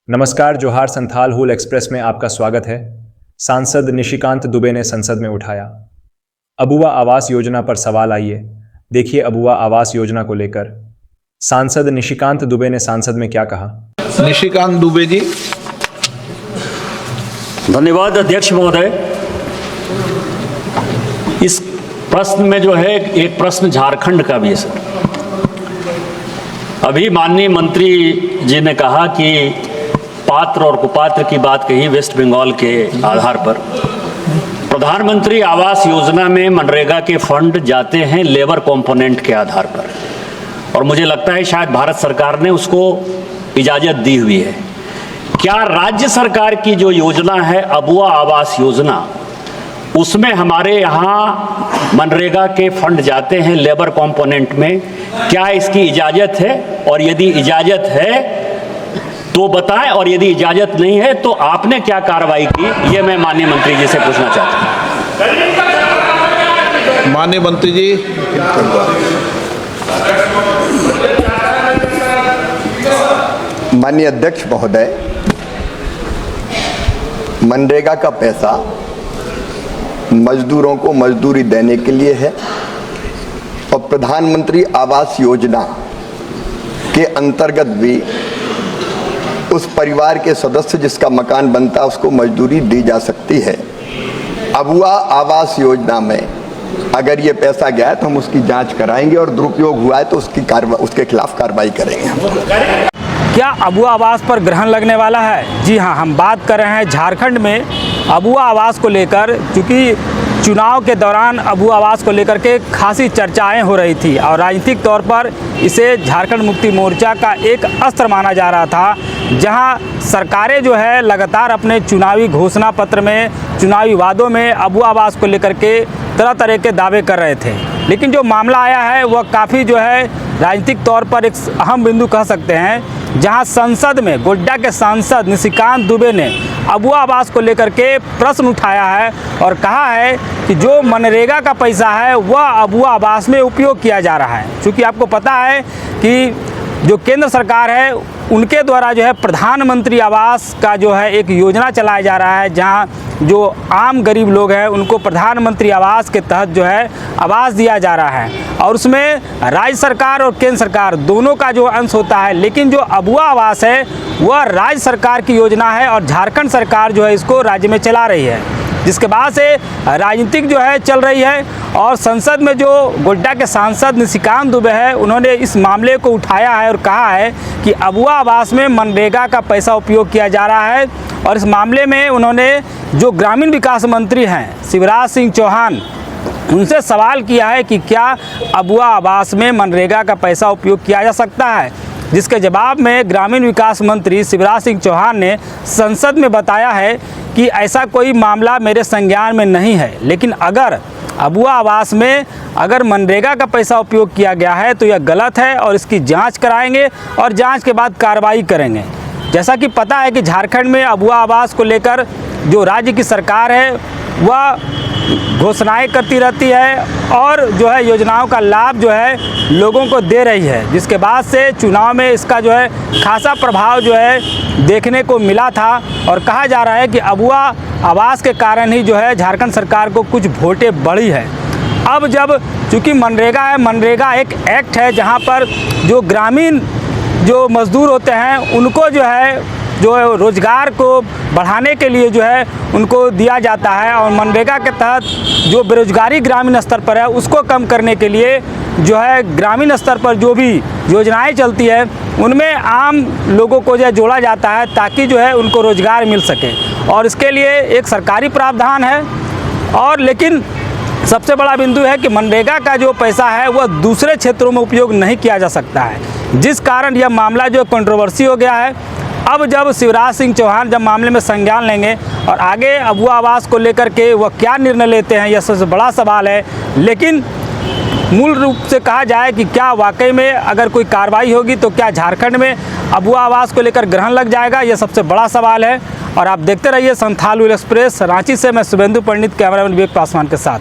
नमस्कार, जोहार संथाल हुल एक्सप्रेस में आपका स्वागत है। सांसद निशिकांत दुबे ने संसद में उठाया अबुआ आवास योजना पर सवाल। आइए देखिए अबुआ आवास योजना को लेकर सांसद निशिकांत दुबे ने संसद में क्या कहा। निशिकांत दुबे जी। धन्यवाद अध्यक्ष महोदय। इस प्रश्न में जो है एक प्रश्न झारखंड का भी है सर। अभी माननीय मंत्री जी ने कहा कि पात्र और कुपात्र की बात कही वेस्ट बंगाल के आधार पर। प्रधानमंत्री आवास योजना में मनरेगा के फंड जाते हैं लेबर कंपोनेंट के आधार पर, और मुझे लगता है शायद भारत सरकार ने उसको इजाजत दी हुई है। क्या राज्य सरकार की जो योजना है अबुआ आवास योजना, उसमें हमारे यहाँ मनरेगा के फंड जाते हैं लेबर कंपोनेंट में? क्या इसकी इजाजत है? और यदि इजाजत है तो बताएं, और यदि इजाजत नहीं है तो आपने क्या कार्रवाई की, ये मैं माननीय मंत्री जी से पूछना चाहता हूं। माननीय मंत्री जी। माननीय अध्यक्ष महोदय, मनरेगा का पैसा मजदूरों को मजदूरी देने के लिए है और प्रधानमंत्री आवास योजना के अंतर्गत भी उस परिवार के सदस्य जिसका मकान बनता है उसको मजदूरी दी जा सकती है। अबुआ आवास योजना में अगर ये पैसा गया है तो हम उसकी जांच कराएंगे और दुरुपयोग हुआ है तो उसके खिलाफ कार्रवाई करेंगे। क्या अबुआ आवास पर ग्रहण लगने वाला है? जी हाँ, हम बात कर रहे हैं झारखंड में अबुआ आवास को लेकर, क्योंकि चुनाव के दौरान अबुआ आवास को लेकर के खासी चर्चाएं हो रही थी और राजनीतिक तौर पर इसे झारखंड मुक्ति मोर्चा का एक अस्त्र माना जा रहा था, जहां सरकारें जो है लगातार अपने चुनावी घोषणा पत्र में, चुनावी वादों में अबुआ आवास को लेकर के तरह तरह के दावे कर रहे थे। लेकिन जो मामला आया है वह काफ़ी जो है राजनीतिक तौर पर एक अहम बिंदु कह सकते हैं, जहां संसद में गोड्डा के सांसद निशिकांत दुबे ने अबुआ आवास को लेकर के प्रश्न उठाया है और कहा है कि जो मनरेगा का पैसा है वह अबुआ आवास में उपयोग किया जा रहा है। क्योंकि आपको पता है कि जो केंद्र सरकार है उनके द्वारा जो है प्रधानमंत्री आवास का जो है एक योजना चलाया जा रहा है, जहां जो आम गरीब लोग हैं उनको प्रधानमंत्री आवास के तहत जो है आवास दिया जा रहा है, और उसमें राज्य सरकार और केंद्र सरकार दोनों का जो अंश होता है। लेकिन जो अबुआ आवास है वह राज्य सरकार की योजना है और झारखंड सरकार जो है इसको राज्य में चला रही है, जिसके बाद से राजनीतिक जो है चल रही है। और संसद में जो गोड्डा के सांसद निशिकांत दुबे है उन्होंने इस मामले को उठाया है और कहा है कि अबुआ आवास में मनरेगा का पैसा उपयोग किया जा रहा है। और इस मामले में उन्होंने जो ग्रामीण विकास मंत्री हैं शिवराज सिंह चौहान, उनसे सवाल किया है कि क्या अबुआ आवास में मनरेगा का पैसा उपयोग किया जा सकता है, जिसके जवाब में ग्रामीण विकास मंत्री शिवराज सिंह चौहान ने संसद में बताया है कि ऐसा कोई मामला मेरे संज्ञान में नहीं है, लेकिन अगर अबुआ आवास में अगर मनरेगा का पैसा उपयोग किया गया है तो यह गलत है और इसकी जांच कराएंगे और जांच के बाद कार्रवाई करेंगे। जैसा कि पता है कि झारखंड में अबुआ आवास को लेकर जो राज्य की सरकार है वह घोषणाएं करती रहती है और जो है योजनाओं का लाभ जो है लोगों को दे रही है, जिसके बाद से चुनाव में इसका जो है खासा प्रभाव जो है देखने को मिला था। और कहा जा रहा है कि अबुआ आवास के कारण ही जो है झारखंड सरकार को कुछ वोटें बढ़ी है। अब जब चूँकि मनरेगा है, मनरेगा एक एक्ट है जहाँ पर जो ग्रामीण जो मजदूर होते हैं उनको जो है रोज़गार को बढ़ाने के लिए जो है उनको दिया जाता है, और मनरेगा के तहत जो बेरोजगारी ग्रामीण स्तर पर है उसको कम करने के लिए जो है ग्रामीण स्तर पर जो भी योजनाएं चलती है उनमें आम लोगों को जो है जोड़ा जाता है ताकि जो है उनको रोज़गार मिल सके, और इसके लिए एक सरकारी प्रावधान है। और लेकिन सबसे बड़ा बिंदु है कि मनरेगा का जो पैसा है वह दूसरे क्षेत्रों में उपयोग नहीं किया जा सकता है, जिस कारण यह मामला जो कंट्रोवर्सी हो गया है। अब जब शिवराज सिंह चौहान जब मामले में संज्ञान लेंगे और आगे अबुआ आवास को लेकर के वह क्या निर्णय लेते हैं, यह सबसे बड़ा सवाल है। लेकिन मूल रूप से कहा जाए कि क्या वाकई में अगर कोई कार्रवाई होगी तो क्या झारखंड में अबुआ आवास को लेकर ग्रहण लग जाएगा, यह सबसे बड़ा सवाल है। और आप देखते रहिए संथाल हुल एक्सप्रेस। रांची से मैं शुभेंदु पंडित, कैमरामैन विवेक पासवान के साथ।